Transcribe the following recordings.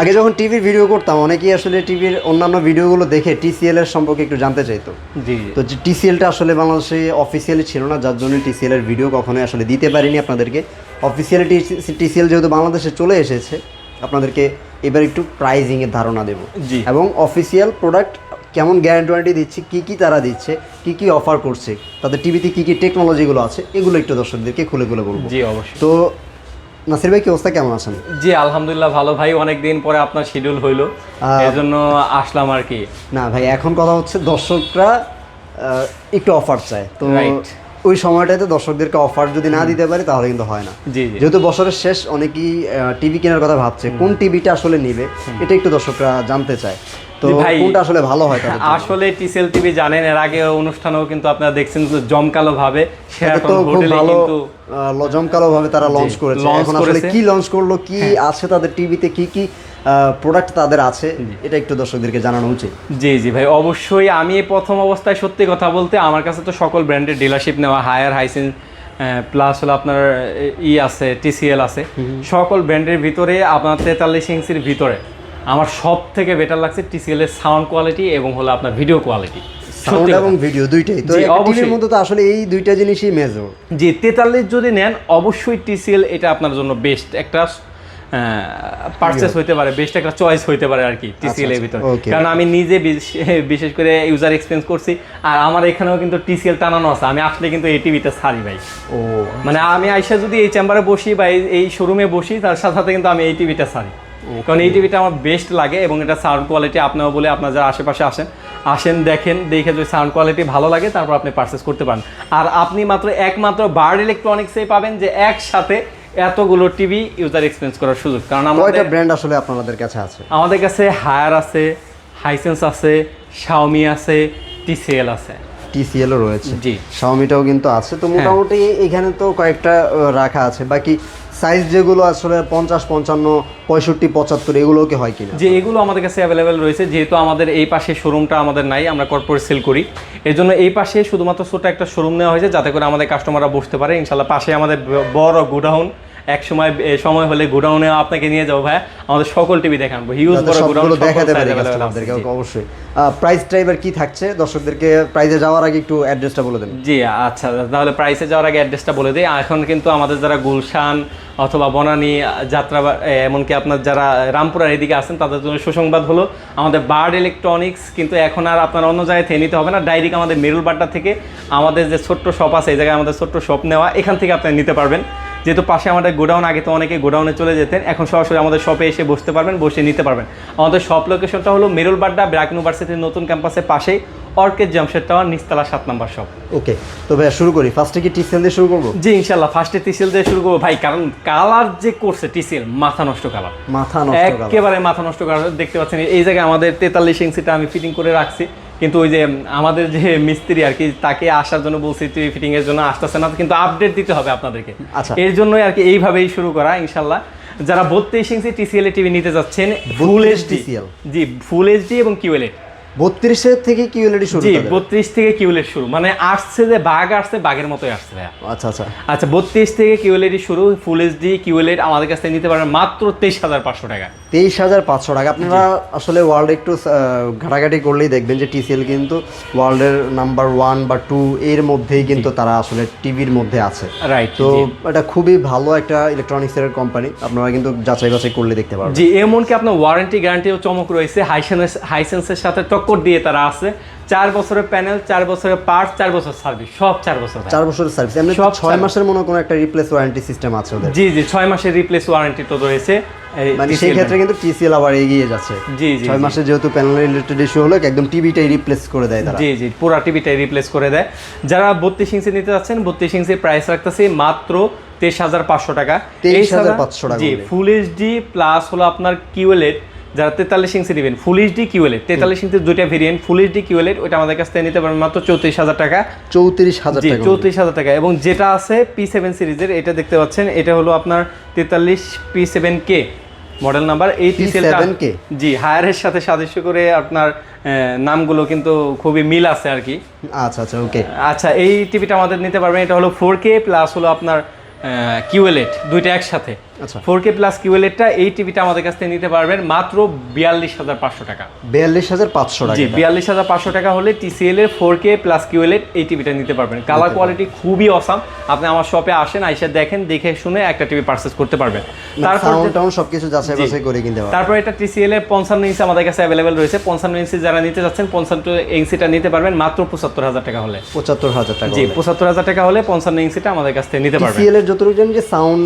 আগে যখন টিভির ভিডিও করতাম অনেকেই আসলে টিভির অন্যান্য ভিডিওগুলো দেখে টিসিএল এর সম্পর্কে একটু জানতে চাইতো। জি তো টিসিএলটা আসলে বাংলাদেশে অফিসিয়ালি ছিল না, যার জন্য টিসিএল এর ভিডিও কখনোই আসলে দিতে পারিনি আপনাদেরকে। অফিসিয়ালি টিসিএল যেহেতু বাংলাদেশে চলে এসেছে, আপনাদেরকে এবার একটু প্রাইজিংয়ের ধারণা দেবো জি এবং অফিসিয়াল প্রোডাক্ট কেমন গ্যারান্টি ওয়ারেন্টি দিচ্ছে, কী কী তারা দিচ্ছে, কী কী অফার করছে, তাদের টিভিতে কী কী টেকনোলজিগুলো আছে, এগুলো একটু দর্শকদেরকে খুলে খুলে বলবো। জি অবশ্যই। তো নাসির ভাই, কি অবস্থা, কেমন আছেন? জি আলহামদুলিল্লাহ ভালো ভাই, অনেকদিন পরে আপনার শিডিউল হইলো, এজন্য আসলাম আর কি। না ভাই, এখন কথা হচ্ছে দর্শকরা একটু অফার চায়, তো Right. ওই সময়টাতে দর্শকদেরকে অফার যদি না দিতে পারি তাহলে কিন্তু হয় না। জি জি যেহেতু বছরের শেষ, অনেকেই টিভি কেনার কথা ভাবছে, কোন টিভিটা আসলে নিবে এটা একটু দর্শকরা জানতে চায়। তো জি ভাই, কোনটা আসলে ভালো হয় তাদের জন্য? আসলে টিসিএল টিভি জানেন, এর আগে অনুষ্ঠানেও কিন্তু আপনারা দেখছেন যে জমকালো ভাবে এটা শেরাটন তো খুব হোটেলে ভালো কিন্তু জমকালো ভাবে তারা লঞ্চ করেছে। launch এখন আসলে করেছে। কি লঞ্চ করলো, কি আছে তাদের টিভিতে, কি কি প্রোডাক্ট তাদের আছে, এটা একটু দর্শকদেরকে জানানো উচিত। জি জি ভাই অবশ্যই। আমি প্রথম অবস্থায় সত্যি কথা বলতে আমার কাছে তো সকল ব্র্যান্ডের ডিলারশিপ নেওয়া, হায়ার হাইসেন্স প্লাস হলো আপনার আছে, টিসিএল আছে, সকল ব্র্যান্ডের ভিতরে আপনার 43 ইঞ্চির ভিতরে আমার সব থেকে বেটার লাগছে টিসিএল এর সাউন্ড কোয়ালিটি এবং হলো আপনার ভিডিও কোয়ালিটি। সাউন্ড এবং ভিডিও দুইটাই তো জি, টিভির অবশ্যই। মধ্যে তো আসলে এই দুইটা জিনিসই মেজর। জি 43 যদি নেন অবশ্যই টিসিএল এটা আপনার জন্য বেস্ট একটা পারচেস হইতে পারে, বেস্ট একটা চয়েস হইতে পারে আর কি টিসিএল এর ভিতরে। okay. কারণ আমি নিজে বিশেষ করে ইউজার এক্সপেরিয়েন্স করছি, আর আমার এখানেও কিন্তু টিসিএল টানানো আছে। আমি আসলে কিন্তু এই টিভিটা ছাড়ি ভাই, ও মানে আমি আইসা যদি এই চেম্বারে বসি বা এই শোরুমে বসি, তার সাথে সাথে কিন্তু আমি এই টিভিটা ছাড়ি, কারণ এই টিভিটা আমার বেস্ট লাগে এবং এটা সাউন্ড কোয়ালিটি আপনারা বলে আপনারা যারা আশেপাশে আসেন দেখেন, দেখে যদি সাউন্ড কোয়ালিটি ভালো লাগে তারপর আপনি পারচেস করতে পারেন। আর আপনি একমাত্র বার্ড ইলেকট্রনিক্সে পাবেন যে একসাথে এতগুলো টিভি ইউজার এক্সপেরিয়েন্স করার সুযোগ। কারণ কয়টা ব্র্যান্ড আসলে আপনাদের কাছে আছে? আমাদের কাছে হায়ার আছে, হাইসেন্স আছে, শাওমি আছে, টিসিএল আছে, টিসিএল ও রয়েছে, জি শাওমিটাও কিন্তু আছে। তো মোটামুটি এখানে তো কয়েকটা রাখা আছে। বাকি সাইজ যেগুলো আসলে 50, 55, 65, 75 এগুলো কি হয় কিনা? যে এগুলো আমাদের কাছে অ্যাভেলেবেল রয়েছে। যেহেতু আমাদের এই পাশে শোরুমটা আমাদের নাই, আমরা কর্পোরেট সেল করি, এই জন্য এই পাশে শুধুমাত্র ছোট একটা শোরুম নেওয়া হয়েছে যাতে করে আমাদের কাস্টমাররা বসতে পারে। ইনশাল্লাহ পাশে আমাদের বড় গোডাউন, এক সময় হলে গোডাউনে আপনাকে নিয়ে যাবো ভাই, আমাদের সকল টিভি দেখাবো, হিউজ বড় গোডাউন দেখাতে পারি কাস্টমারদেরকে। অবশ্যই প্রাইস ড্রাইভার কি থাকছে দর্শকদেরকে প্রাইসে যাওয়ার আগে একটু অ্যাড্রেসটা বলে দেন। জি আচ্ছা, তাহলে প্রাইসে যাওয়ার আগে অ্যাড্রেসটা বলে দিই। এখন কিন্তু আমাদের যারা গুলশান অথবা বনানী, যাত্রা, এমনকি আপনার যারা রামপুরার এদিকে আছেন তাদের জন্য সুসংবাদ হলো, আমাদের বার্ড ইলেকট্রনিক্স কিন্তু এখন আর আপনার অন্য জায়গায় থেকে নিতে হবে না, ডাইরেক্ট আমাদের মেরুল বাড্ডা থেকে আমাদের যে ছোট্ট শপ আছে, এই জায়গায় আমাদের ছোট্ট শপ নেওয়া, এখান থেকে আপনি নিতে পারবেন। যেহেতু পাশে আমাদের গোডাউন, আগে তো অনেকে গোডাউনে চলে যেতেন, এখন সরাসরি আমাদের শপে এসে বসতে পারবেন, বসে নিতে পারবেন। আমাদের শপ লোকেশনটা হলো মেরুল বাড্ডা ব্র্যাক ইউনিভার্সিটির নতুন ক্যাম্পাসের পাশেই, অর্কিড জামশেদ টাওয়ার, নিচতলা 7 নম্বর শপ। ওকে, তো ভাই শুরু করি। ফার্স্টে কি টিসিএল দিয়ে শুরু করবো? জি ইনশাল্লাহ ফার্স্টে টিসিএল দিয়ে শুরু করবো ভাই, কারণ কালার যে করছে টিসিএল মাথা নষ্ট কালার, মাথা নষ্ট কালার, একেবারে মাথা নষ্ট কালার। দেখতে পাচ্ছেন এই জায়গায় আমাদের 43 ইঞ্চিটা আমি ফিটিং করে রাখছি, কিন্তু ওই যে আমাদের যে মিস্ত্রি আর কি, তাকে আসার জন্য বলছি টিভি ফিটিং এর জন্য, আসতেছে না, কিন্তু আপডেট দিতে হবে আপনাদেরকে। আচ্ছা, এর জন্যই আর কি এইভাবেই শুরু করা ইনশাল্লাহ। যারা 32 ইঞ্চি টিসিএল টিভি নিতে যাচ্ছেন, ফুল এইচডি, জি ফুল এইচডি এবং কিউএলইডি, 32 থেকে কিউএলইডি শুরু। জি 32 থেকে কিউএলইডি শুরু, মানে আসছে যে বাঘ আসছে, বাঘের মতোই আসছে ভাইয়া। আচ্ছা আচ্ছা আচ্ছা 32 থেকে কিউএলইডি শুরু, ফুল এইচডি কিউএলইডি আমাদের কাছ থেকে নিতে পারেন মাত্র 23,500 টাকা। 23,500 টাকা। আপনারা আসলে ওয়ার্ল্ডে একটু ঘাটাঘাটি করলেই দেখবেন যে টিসিএল কিন্তু ওয়ার্ল্ডের নাম্বার 1 বা 2 এর মধ্যেই কিন্তু তারা আসলে টিভির মধ্যে আছে। রাইট, তো এটা খুবই ভালো একটা ইলেকট্রনিক্সের কোম্পানি, আপনারা কিন্তু যাচাই বাছাই করলে দেখতে পারবেন। জি এমনকি আপনার ওয়ারেন্টি গ্যারান্টিও চমক রয়েছে, হাইসেন্সের সাথে টক্কর দিয়ে তারা আছে। 4 বছরের প্যানেল, 4 বছরের পার্টস, 4 বছর সার্ভিস, সব 4 বছর, 4 বছরের সার্ভিস, এমনি সব 6 মাসের মনে কোনো একটা রিপ্লেস ওয়ারেন্টি সিস্টেম আছে ওদের। জি জি 6 মাসের রিপ্লেস ওয়ারেন্টি তো রয়েছে। মানে সেই ক্ষেত্রে কিন্তু টিসিএল আবার এগিয়ে যাচ্ছে। জি জি 6 মাসে যেহেতু প্যানেল রিলেটেড ইস্যু হলো, একদম টিভিটাই রিপ্লেস করে দেয় তারা। জি জি পুরো টিভিটাই রিপ্লেস করে দেয়। যারা 32 ইঞ্চি নিতে যাচ্ছেন, 32 ইঞ্চির প্রাইস রাখতেছি মাত্র 23,500 টাকা। 23,500 টাকা। জি ফুল এইচডি প্লাস হলো আপনার কিউএলইডি, যারা 43 ইঞ্চি নেবেন, ফুল এইচডি কিউএলইডি, 43 ইঞ্চির দুইটা ভেরিয়েন্ট, ফুল এইচডি কিউএলইডি, ওইটা আমাদের কাছ থেকে নিতে পারবেন মাত্র 34,000 টাকা। 34,000 টাকা। 34,000 টাকা। এবং যেটা আছে P7 সিরিজের, এটা দেখতে পাচ্ছেন, এটা হলো আপনার 43 P7K মডেল নাম্বার। এই টিসিএলটা জি হায়ারের সাথে সাদৃশ্য করে আপনার নামগুলো কিন্তু খুবই মিল আছে আর কি। আচ্ছা আচ্ছা ওকে। আচ্ছা এই টিভিটা আমাদের নিতে পারবেন, এটা হলো 4K প্লাস হলো আপনার কিউএলইডি, দুইটা একসাথে। আচ্ছা 4K প্লাস কিউএলএডটা এই টিভিটা আমাদের কাছ থেকে নিতে পারবেন মাত্র 42,500 টাকা। 42,500 টাকা। জি 42,500 টাকা হলে TCL এর 4K প্লাস কিউএলএড এই টিভিটা নিতে পারবেন। কালার কোয়ালিটি খুবই অসাম। আপনি আমার শপে আসেন, আইসা দেখেন, দেখে শুনে একটা টিভি পারচেজ করতে পারবেন। তারপর সাউন্ড সবকিছু যাচাই বাছাই করে কিনতে পারবেন। তারপর এটা TCL এর 55 ইঞ্চি আমাদের কাছে अवेलेबल রয়েছে। 55 ইঞ্চি যারা নিতে যাচ্ছেন 55 ইঞ্চিটা নিতে পারবেন মাত্র 75,000 টাকা হলে। 75,000 টাকা। জি 75,000 টাকা হলে 55 ইঞ্চিটা আমাদের কাছ থেকে নিতে পারবেন। TCL এর যতটুকু জানি যে সাউন্ড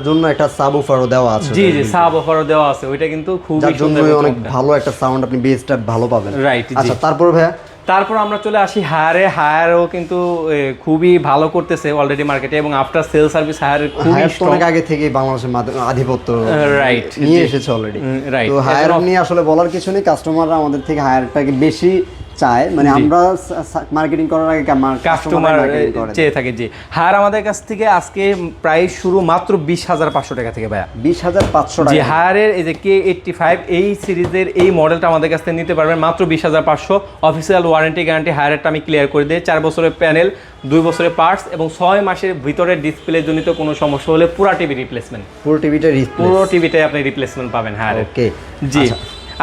জন্য একটা সাবউফারও দেওয়া আছে। জি জি সাবউফারও দেওয়া আছে, ওইটা কিন্তু খুবই সুন্দর, অনেক ভালো একটা সাউন্ড, আপনি বেসটা ভালো পাবেন। রাইট। আচ্ছা তারপর ভাইয়া তারপর আমরা চলে আসি হায়ারও কিন্তু খুবই ভালো করতেছে অলরেডি মার্কেটে, এবং আফটার সেল সার্ভিস হায়ার খুবই অনেক আগে থেকে বাংলাদেশের আধিপত্য রাইট নিয়ে এসেছে অলরেডি। রাইট তো হায়ার নিয়ে আসলে বলার কিছু নেই, কাস্টমাররা আমাদের থেকে হায়ারটাকে বেশি চায়, মানে আমরা মার্কেটিং করার আগে কাস্টমার চেয়ে থাকে। জি হায়ার আমাদের কাছ থেকে আজকে প্রাইস শুরু মাত্র 20,500 টাকা থেকে ভাইয়া। 20,500 টাকা। জি হায়ারের এই যে K85 এই সিরিজের এই মডেলটা আমাদের কাছ থেকে নিতে পারবেন মাত্র 20,500। অফিসিয়াল ওয়ারেন্টি গ্যারান্টি হায়ারেরটা আমি ক্লিয়ার করে দিই। 4 বছরের প্যানেল, 2 বছরের পার্টস এবং 6 মাসের ভিতরে ডিসপ্লে জনিত কোনো সমস্যা হলে পুরো টিভি রিপ্লেসমেন্ট। পুরো টিভিটাই আপনি রিপ্লেসমেন্ট পাবেন হায়ারের। ওকে জি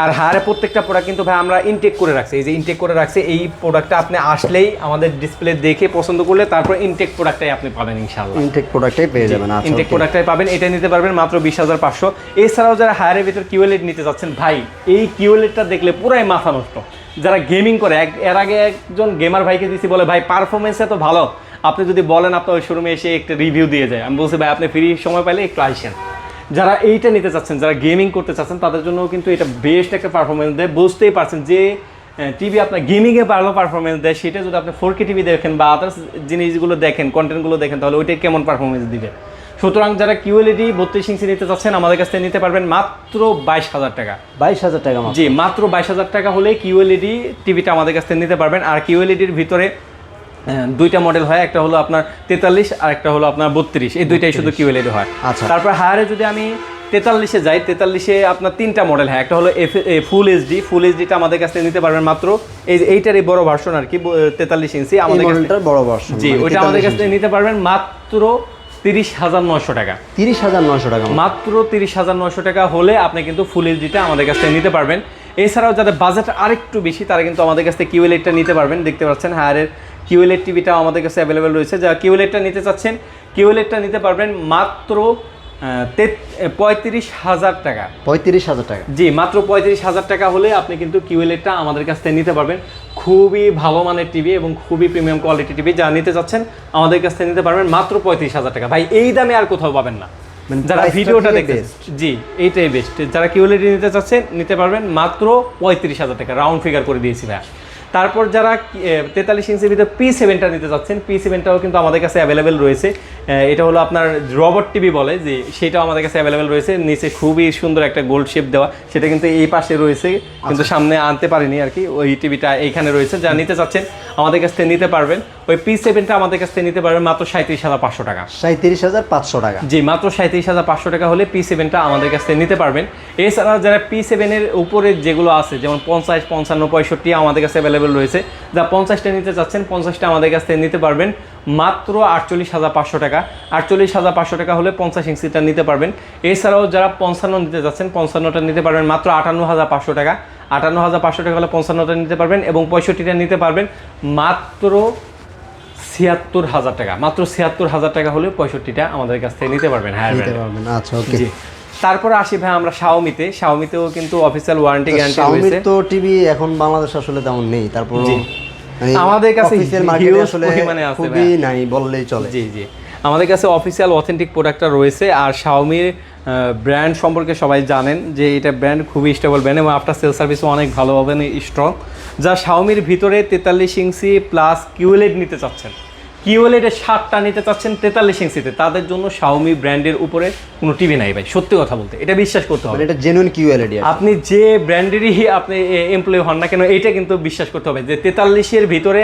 আর হায়ারে প্রত্যেকটা প্রোডাক্ট কিন্তু ভাই আমরা ইনটেক করে রাখছি। এই যে ইনটেক করে রাখছি, এই প্রোডাক্টটা আপনি আসলেই আমাদের ডিসপ্লে দেখে পছন্দ করলে তারপর ইনটেক প্রোডাক্টটাই আপনি পাবেন ইনশাআল্লাহ। ইনটেক প্রোডাক্টটাই পেয়ে যাবেন। আচ্ছা ইনটেক প্রোডাক্টটাই পাবেন, এটা নিতে পারবেন মাত্র 20,500। এছাড়াও যারা হায়ারের ভিতর কিউএলএড নিতে যাচ্ছেন ভাই, এই কিউএলএডটা দেখলে পুরাই মাথা নষ্ট। যারা গেমিং করে, এর আগে একজন গেমার ভাইকে দিছি, বলে ভাই পারফরমেন্স এত ভালো, আপনি যদি বলেন আপনার ওই শোরুমে এসে একটা রিভিউ দিয়ে যায়। আমি বলছি ভাই আপনি ফ্রি সময় পাইলে একটু আইসেন। যারা এইটা নিতে চাচ্ছেন, যারা গেমিং করতে চাচ্ছেন, তাদের জন্য কিন্তু এটা বেস্ট একটা পারফরমেন্স দেয়। বুঝতেই পারছেন যে টিভি আপনার গেমিংয়ে ভালো পারফরমেন্স দেয়, সেটা যদি আপনি 4K টিভি দেখেন বা আদার্স জিনিসগুলো দেখেন, কন্টেন্টগুলো দেখেন, তাহলে ওইটাই কেমন পারফরমেন্স দিবে। সুতরাং যারা কিউএলইডি 32 ইঞ্চি নিতে চাচ্ছেন আমাদের কাছ থেকে নিতে পারবেন মাত্র 22,000 টাকা। 22,000 টাকা? জি মাত্র 22,000 টাকা হলে কিউএলইডি টিভিটা আমাদের কাছ থেকে নিতে পারবেন। আর কিউএলইডির ভিতরে দুইটা মডেল হয়, একটা হলো আপনার 43 আর একটা হলো আপনার 32, এই দুইটাই শুধু কিউএলইডি হয়। আচ্ছা তারপর হায়ারে যদি আমি 43-এ যাই, 43-এ আপনার 3টা মডেল হয়, একটা হলো ফুল এইচডিটা আমাদের কাছ থেকে নিতে পারবেন মাত্র এইটারই বড় ভার্সন আর কি 43 ইঞ্চি আমাদের কাছে বড় ভার্সন। জি ওইটা আমাদের কাছ থেকে নিতে পারবেন মাত্র 30,900 টাকা। 30,900 টাকা? মাত্র 30,900 টাকা হলে আপনি কিন্তু ফুল এইচডিটা আমাদের কাছ থেকে নিতে পারবেন। এছাড়াও যাদের বাজেট আরেকটু বেশি তারা কিন্তু আমাদের কাছ থেকে কিউএলইডিটা নিতে পারবেন। দেখতে পাচ্ছেন হায়ারের কিউএলইডি টিভিটা আমাদের কাছে অ্যাভেলেবেল রয়েছে। যারা কিউএলইডিটা নিতে চাচ্ছেন কিউএলইডিটা নিতে পারবেন মাত্র 35,000 টাকা। 35,000 টাকা? জি মাত্র 35,000 টাকা হলে আপনি কিন্তু কিউএলইডিটা আমাদের কাছ থেকে নিতে পারবেন। খুবই ভালো মানের টিভি এবং খুবই প্রিমিয়াম কোয়ালিটি টিভি, যারা নিতে চাচ্ছেন আমাদের কাছ থেকে নিতে পারবেন মাত্র 35,000 টাকা। ভাই এই দামে আর কোথাও পাবেন না। যারা ভিডিওটা দেখবেন, জি এইটাই বেস্ট। যারা কিউএলইডি নিতে চাচ্ছেন নিতে পারবেন মাত্র 35,000 টাকা, রাউন্ড ফিগার করে দিয়েছি ভাই। তারপর যারা 43 ইঞ্চির ভিতরে P7টা নিতে চাচ্ছেন, P7টাও কিন্তু আমাদের কাছে অ্যাভেলেবেল রয়েছে। এটা হলো আপনার রবট টিভি বলে, যে সেটাও আমাদের কাছে অ্যাভেলেবেল রয়েছে। নিচে খুবই সুন্দর একটা গোল্ড শেপ দেওয়া, সেটা কিন্তু এই পাশে রয়েছে, কিন্তু সামনে আনতে পারিনি আর কি। ওই টিভিটা এইখানে রয়েছে, যারা নিতে চাচ্ছেন আমাদের কাছ থেকে নিতে পারবেন। ওই P7টা আমাদের কাছ থেকে নিতে পারবেন মাত্র 37,500 টাকা। 37,500 টাকা? জি মাত্র 37,500 টাকা হলে P7টা আমাদের কাছ থেকে নিতে পারবেন। এছাড়া যারা P7-এর উপরে যেগুলো আছে, যেমন 50, 55, 65 আমাদের কাছে অ্যাভেলেবেল রয়েছে। যা 50টা নিতে চাচ্ছেন 50টা আমাদের কাছ থেকে নিতে পারবেন মাত্র 48,500 টাকা। 48,500 টাকা হলে 50 ইঞ্চিটা নিতে পারবেন। এছাড়াও যারা 55 নিতে চাচ্ছেন 55টা নিতে পারবেন মাত্র 58,500 টাকা। 58,500 টাকা হলে 55টা নিতে পারবেন, এবং 65টা নিতে পারবেন মাত্র 76,000 টাকা। মাত্র 76,000 টাকা হলে 65টা আমাদের কাছ থেকে নিতে পারবেন। হ্যাঁ আচ্ছা ওকে। তারপরে আসি ভাই আমরা শাওমিতেও কিন্তু অফিসিয়াল ওয়ারেন্টি গ্যারান্টি রয়েছে। শাওমি তো টিভি এখন বাংলাদেশে আসলে তেমন নেই, তারপর আমাদের কাছে অফিসিয়াল মার্কেটে আসলে খুবই নাই বললেই চলে। জি জি আমাদের কাছে অফিসিয়াল অথেন্টিক প্রোডাক্টটা রয়েছে। আর শাওমির ব্র্যান্ড সম্পর্কে সবাই জানেন যে এটা ব্র্যান্ড খুবই স্টেবল ব্র্যান্ড, এবং আফটার সেল সার্ভিসও অনেক ভালোভাবে স্ট্রং। যা শাওমির ভিতরে 43 ইঞ্চি প্লাস কিউএলইডি নিতে চাচ্ছেন, কিউএলইডি 7টা নিতে চাচ্ছেন 43 ইঞ্চিতে, তাদের জন্য শাওমি ব্র্যান্ডের উপরে কোনো টিভি নাই ভাই। সত্যি কথা বলতে এটা বিশ্বাস করতে হবে, এটা জেনুইন কিউএলইডি। আপনি যে ব্র্যান্ডেরই আপনি এমপ্লয়ি হন না কেন, এইটা কিন্তু বিশ্বাস করতে হবে যে 43-এর ভিতরে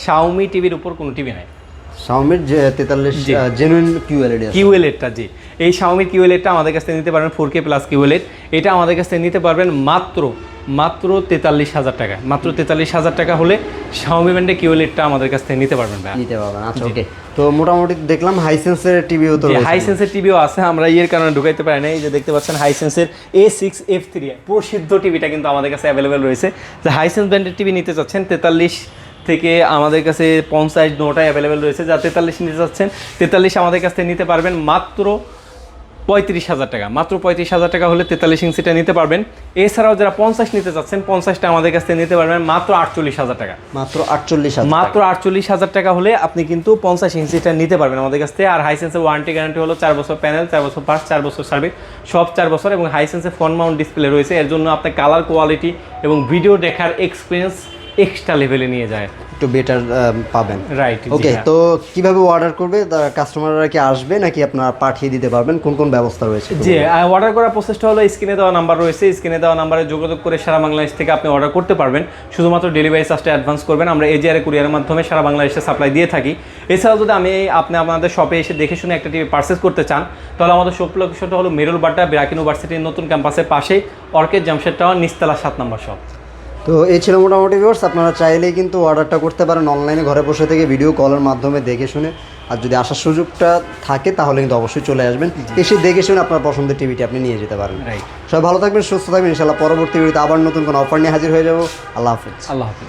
শাওমি টিভির উপর কোনো টিভি নাই। শাওমির যে 43 জেনুইন কিউএলইডিটা, জি এই শাওমির কিউএলইডিটা আমাদের কাছ থেকে নিতে পারবেন 4K প্লাস কিউএলইডি। এটা আমাদের কাছ থেকে নিতে পারবেন মাত্র মাত্র 43,000 টাকা, মাত্র 43,000 টাকা হলে Xiaomi ব্র্যান্ডের কিউএলইডটা আমাদের কাছ থেকে নিতে পারবেন ভাই। নিতে পারবেন, আচ্ছা ওকে। তো মোটামুটি দেখলাম হাইসেন্সের টিভিও তো রয়েছে। হাইসেন্সের টিভিও আছে, আমরা এর কারণে ঢুকাইতে পারি না। এই যে দেখতে পাচ্ছেন হাইসেন্সের A6F3 প্রসিদ্ধ টিভিটা কিন্তু আমাদের কাছে অ্যাভেলেবেল রয়েছে। যে হাইসেন্স ব্র্যান্ডের টিভি নিতে চাচ্ছেন 43 থেকে আমাদের কাছে 50 নোটাই অ্যাভেলেবেল রয়েছে। যা 43 নিতে চাচ্ছেন 43 আমাদের কাছ থেকে নিতে পারবেন মাত্র 35,000 টাকা, মাত্র 35,000 টাকা হলে 43 ইঞ্চিটা নিতে পারবেন। এছাড়াও যারা 50 নিতে চাচ্ছেন 50টা আমাদের কাছ থেকে নিতে পারবেন মাত্র 48,000 টাকা, মাত্র 48,000, মাত্র 48,000 টাকা হলে আপনি কিন্তু 50 ইঞ্চিটা নিতে পারবেন আমাদের কাছ থেকে। আর হাইসেন্সের ওয়ারেন্টি গ্যারান্টি হলো 4 বছর প্যানেল, 4 বছর পার্টস, 4 বছর সার্ভিস, সব 4 বছর। এবং হাইসেন্সের ফ্রন্ট মাউন্ট ডিসপ্লে রয়েছে, এর জন্য আপনার কালার কোয়ালিটি এবং ভিডিও দেখার এক্সপিরিয়েন্স এক্সট্রা লেভেলে নিয়ে যায়, একটু বেটার পাবেন। রাইট। ওকে, তো কিভাবে অর্ডার করবে? কাস্টমাররা কি আসবে নাকি আপনারা পাঠিয়ে দিতে পারবেন? কোন কোন ব্যবস্থা রয়েছে? জি, অর্ডার করার প্রসেসটা হলো স্ক্রিনে দেওয়া নাম্বার রয়েছে, স্ক্রিনে দেওয়া নাম্বারে যোগাযোগ করে সারা বাংলাদেশ থেকে আপনি অর্ডার করতে পারবেন। শুধুমাত্র ডেলিভারি চার্জটা অ্যাডভান্স করবেন, আমরা এজিআর কুরিয়ারের মাধ্যমে সারা বাংলাদেশে সাপ্লাই দিয়ে থাকি। এছাড়াও যদি আপনি আমাদের শপে এসে দেখে শুনে একটা টিভি পারচেস করতে চান, তাহলে আমাদের শপ লোকেশনটা হলো মেরুল বাড্ডা ব্র্যাক ইউনিভার্সিটির নতুন ক্যাম্পাসের পাশেই, অর্কিড জামশেদ টাওয়ার, নিচতলা 7 নম্বর শপ। তো এই ছিল মোটামুটি ভিউয়ার্স, আপনারা চাইলেই কিন্তু অর্ডারটা করতে পারেন অনলাইনে, ঘরে বসে থেকে ভিডিও কলের মাধ্যমে দেখে শুনে। আর যদি আসার সুযোগটা থাকে তাহলে কিন্তু অবশ্যই চলে আসবেন, এসে দেখে শুনে আপনার পছন্দের টিভিটি আপনি নিয়ে যেতে পারেন। রাইট। সবাই ভালো থাকবেন, সুস্থ থাকবেন। ইনশাআল্লাহ পরবর্তী ভিডিওতে আবার নতুন কোনো অফার নিয়ে হাজির হয়ে যাবো। আল্লাহ হাফেজ। আল্লাহ হাফেজ।